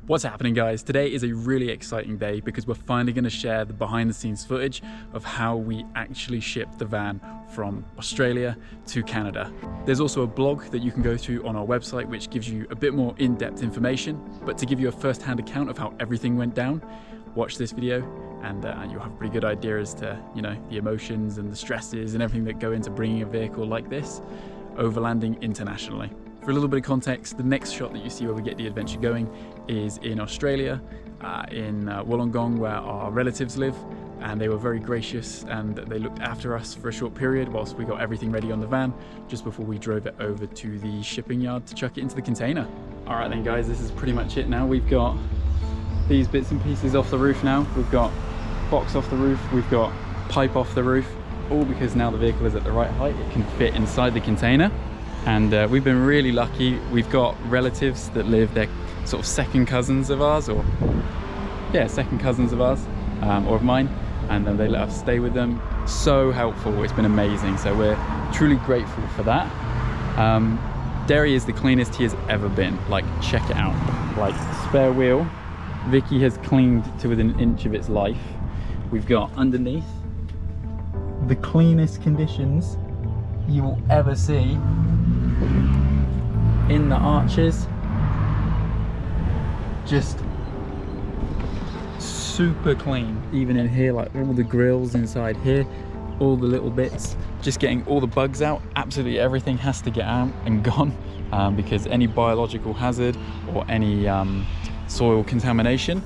What's happening, guys? Today is a really exciting day because we're finally going to share the behind the scenes footage of how we actually shipped the van from Australia to Canada. There's also a blog that you can go to on our website which gives you a bit more in-depth information, but to give you a first-hand account of how everything went down, watch this video and you'll have a pretty good idea as to, you know, the emotions and the stresses and everything that go into bringing a vehicle like this overlanding internationally. For a little bit of context, the next shot that you see where we get the adventure going is in Australia, in Wollongong, where our relatives live, and they were very gracious and they looked after us for a short period whilst we got everything ready on the van just before we drove it over to the shipping yard to chuck it into the container. All right then guys, this is pretty much it now. We've got these bits and pieces off the roof now. We've got box off the roof, we've got pipe off the roof, all because now the vehicle is at the right height. It can fit inside the container. And we've been really lucky. We've got relatives that live, they're sort of second cousins of ours, or yeah, second cousins of ours, or of mine, and then they let us stay with them. So helpful, it's been amazing. So we're truly grateful for that. Derry is the cleanest he has ever been. Like, check it out. Like, spare wheel, Vicky has cleaned to within an inch of its life. We've got underneath the cleanest conditions you will ever see. In the arches, just super clean. Even in here, like all the grills inside here, all the little bits, just getting all the bugs out. Absolutely everything has to get out and gone because any biological hazard or any soil contamination,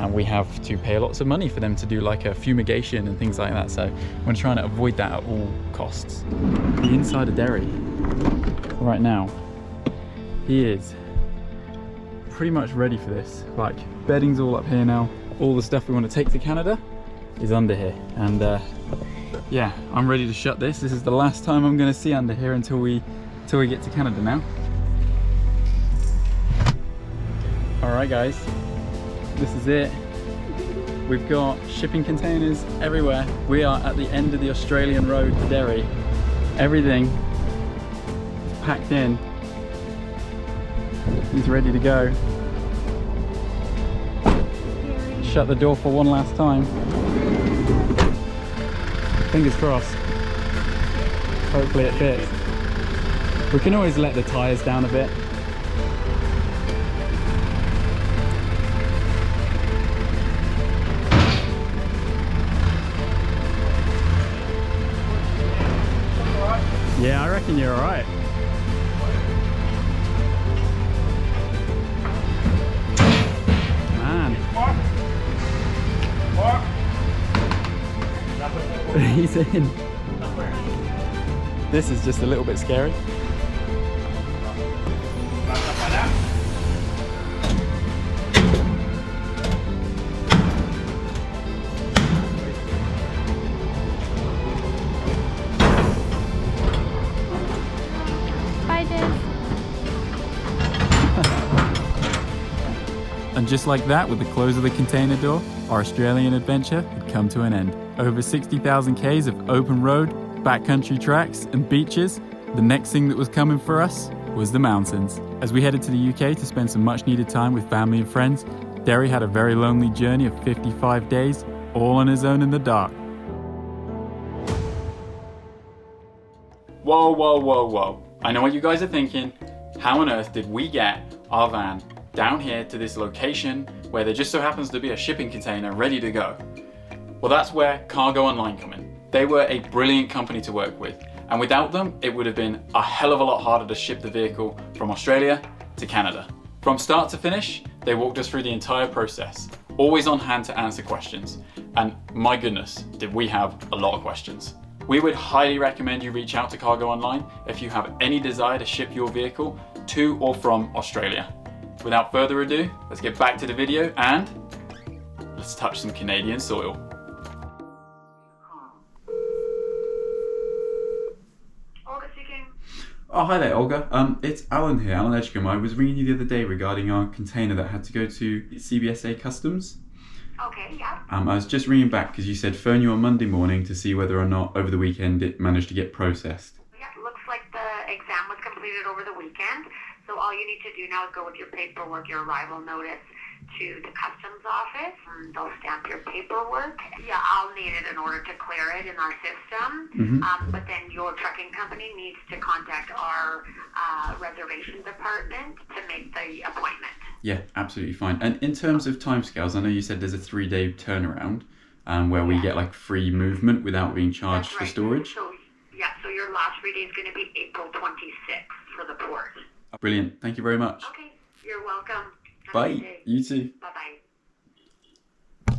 we have to pay lots of money for them to do like a fumigation and things like that. So we're trying to avoid that at all costs. The inside of Derry right now, he is pretty much ready for this. Like, bedding's all up here now. All the stuff we want to take to Canada is under here. And yeah, I'm ready to shut this. This is the last time I'm going to see under here until we get to Canada now. All right guys, this is it. We've got shipping containers everywhere. We are at the end of the Australian road to Derry. Everything is packed in. He's ready to go. Shut the door for one last time. Fingers crossed. Hopefully it fits. We can always let the tyres down a bit. Yeah, I reckon you're all right. Man. He's in. This is just a little bit scary. And just like that, with the close of the container door, our Australian adventure had come to an end. Over 60,000 Ks of open road, backcountry tracks and beaches. The next thing that was coming for us was the mountains. As we headed to the UK to spend some much needed time with family and friends, Derry had a very lonely journey of 55 days, all on his own in the dark. Whoa, whoa, whoa, whoa. I know what you guys are thinking. How on earth did we get our van down here to this location where there just so happens to be a shipping container ready to go? Well, that's where Cargo Online come in. They were a brilliant company to work with, and without them, it would have been a hell of a lot harder to ship the vehicle from Australia to Canada. From start to finish, they walked us through the entire process, always on hand to answer questions. And my goodness, did we have a lot of questions. We would highly recommend you reach out to Cargo Online if you have any desire to ship your vehicle to or from Australia. Without further ado, let's get back to the video and let's touch some Canadian soil. Olga speaking. Oh, hi there, Olga. It's Alan here, Alan Edgecombe. I was ringing you the other day regarding our container that had to go to CBSA Customs. Okay, yeah. I was just ringing back because you said phone you on Monday morning to see whether or not over the weekend it managed to get processed. Yeah, looks like the exam was completed over the weekend. So So all you need to do now is go with your paperwork, your arrival notice, to the customs office, and they'll stamp your paperwork. Yeah, I'll need it in order to clear it in our system. But then your trucking company needs to contact our reservation department to make the appointment. Yeah, absolutely fine. And in terms of timescales, I know you said there's a 3-day turnaround where we get like free movement without being charged for storage. So your last free day is going to be April 26th for the port. Brilliant. Thank you very much. Okay, you're welcome. Have a Bye. good day. You too. Bye-bye.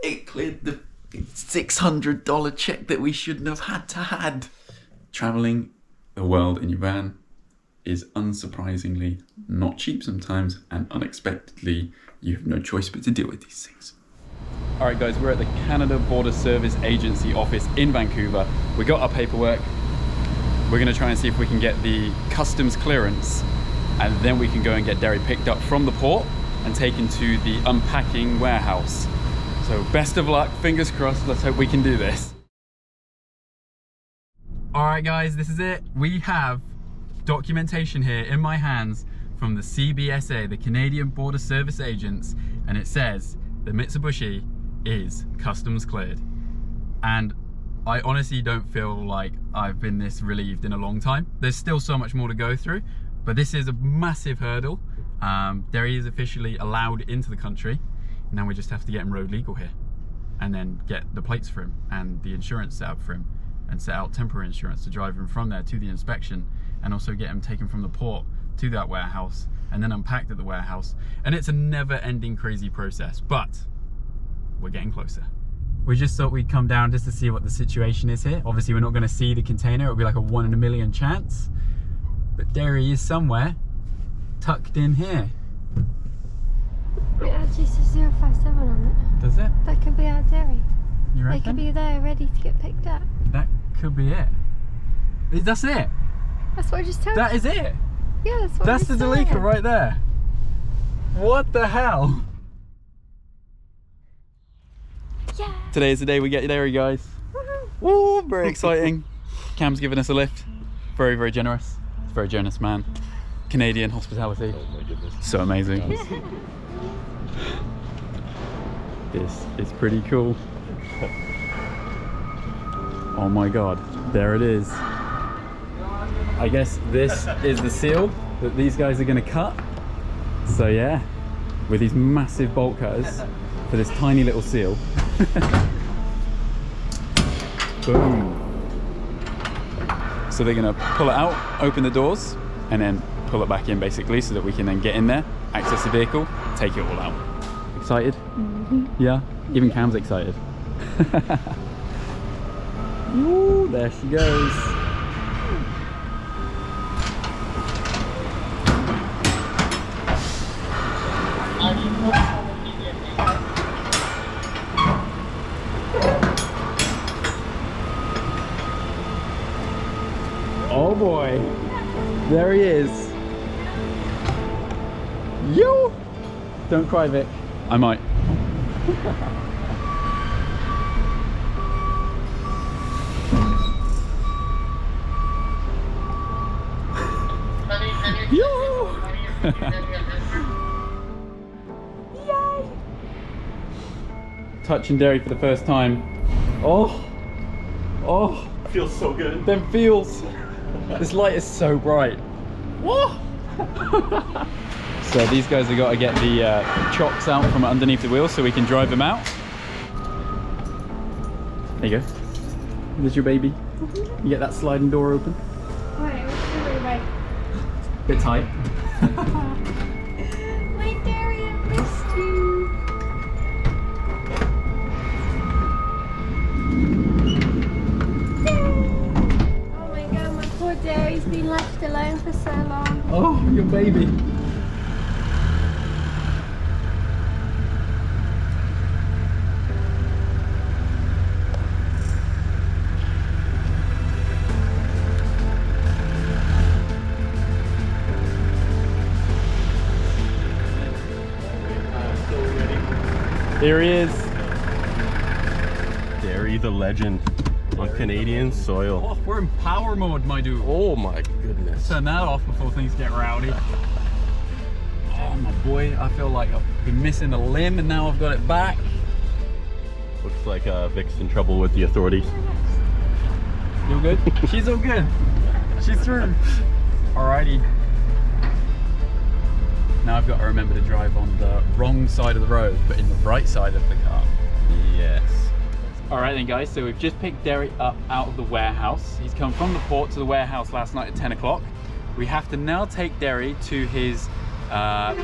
It cleared the $600 check that we shouldn't have had. Traveling the world in your van is unsurprisingly not cheap sometimes, and unexpectedly you have no choice but to deal with these things. All right guys, we're at the Canada Border Service Agency office in Vancouver. We got our paperwork. We're gonna try and see if we can get the customs clearance, and then we can go and get Derry picked up from the port and taken to the unpacking warehouse. So best of luck, fingers crossed, let's hope we can do this. All right guys, this is it. We have documentation here in my hands from the CBSA, the Canadian Border Service Agents, and it says the Mitsubishi is customs cleared. And I honestly don't feel like I've been this relieved in a long time. There's still so much more to go through, but this is a massive hurdle. Derry is officially allowed into the country. Now we just have to get him road legal here, and then get the plates for him and the insurance set up for him, and set out temporary insurance to drive him from there to the inspection, and also get him taken from the port to that warehouse and then unpacked at the warehouse. And it's a never-ending crazy process, but we're getting closer. We just thought we'd come down just to see what the situation is here. Obviously we're not going to see the container, it'll be like a 1 in a million chance, but Derry is somewhere tucked in here. It actually says 057 on it. Does it? That could be our Derry. You reckon? They could be there ready to get picked up. That could be it. That's it? That's what I just told you. That is it? Yeah, that's what That's the Delica right there. What the hell? Yeah. Today is the day we get Derry, guys. Woo, very exciting. Cam's giving us a lift. Very, very generous. He's a very generous man. Canadian hospitality. Oh my goodness. So amazing. This is pretty cool. Oh my god, there it is. I guess this is the seal that these guys are going to cut. So yeah, with these massive bolt cutters for this tiny little seal. Boom. So they're going to pull it out, open the doors, and then pull it back in basically, so that we can then get in there, access the vehicle, take it all out. Excited? Mm-hmm. Yeah? Even Cam's excited. Ooh, there she goes. Oh boy, there he is. Yo! Don't cry, Vic. I might. Yo! Yay! Touching Derry for the first time. Oh! Oh! Feels so good. Them feels. This light is so bright. Whoa! So these guys have got to get the chocks out from underneath the wheels so we can drive them out. There you go. There's your baby. You get that sliding door open. Wait. Bit tight. Wait, Derry, I missed you. Oh my god, my poor Derry's been left alone for so long. Oh, your baby. Here he is. Derry the legend. on Canadian soil. Oh, we're in power mode, my dude. Oh my goodness. Turn that off before things get rowdy. Oh my boy, I feel like I've been missing a limb and now I've got it back. Looks like Vic's in trouble with the authorities. You all good? She's all good. She's through. Alrighty. Now I've got to remember to drive on the wrong side of the road, but in the right side of the car. Yes. Alright then guys, so we've just picked Derry up out of the warehouse. He's come from the port to the warehouse last night at 10 o'clock. We have to now take Derry to his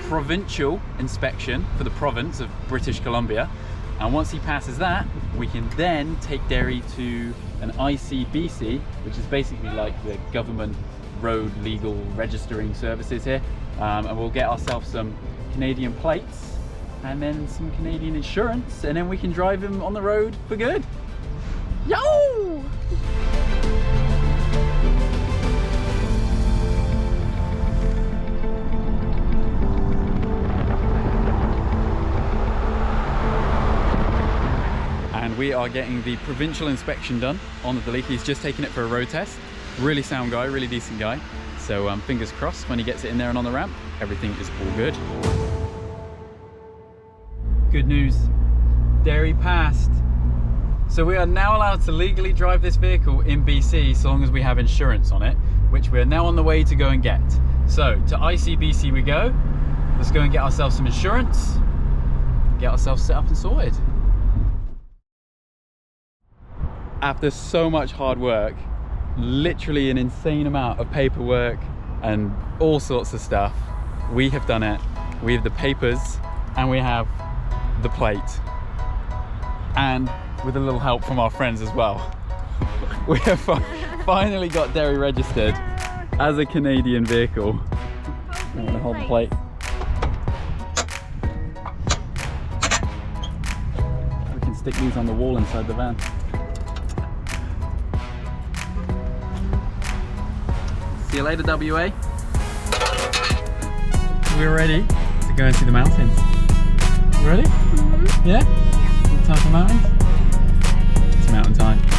provincial inspection for the province of British Columbia. And once he passes that, we can then take Derry to an ICBC, which is basically like the government road legal registering services here. And we'll get ourselves some Canadian plates and then some Canadian insurance, and then we can drive him on the road for good. Yo! And we are getting the provincial inspection done on the Delete. He's just taken it for a road test. Really sound guy, really decent guy. So fingers crossed when he gets it in there and on the ramp, everything is all good. Good news, Derry passed. So we are now allowed to legally drive this vehicle in BC so long as we have insurance on it, which we are now on the way to go and get. So to ICBC we go. Let's go and get ourselves some insurance, get ourselves set up and sorted. After so much hard work, literally an insane amount of paperwork and all sorts of stuff, we have done it. We have the papers and we have the plate, and with a little help from our friends as well, we have finally got Derry registered as a Canadian vehicle. I'm gonna hold the plate. We can stick these on the wall inside the van. See you later, WA. We're ready to go and see the mountains. You ready? Mm-hmm. Yeah? Yeah. Time for mountains? It's mountain time.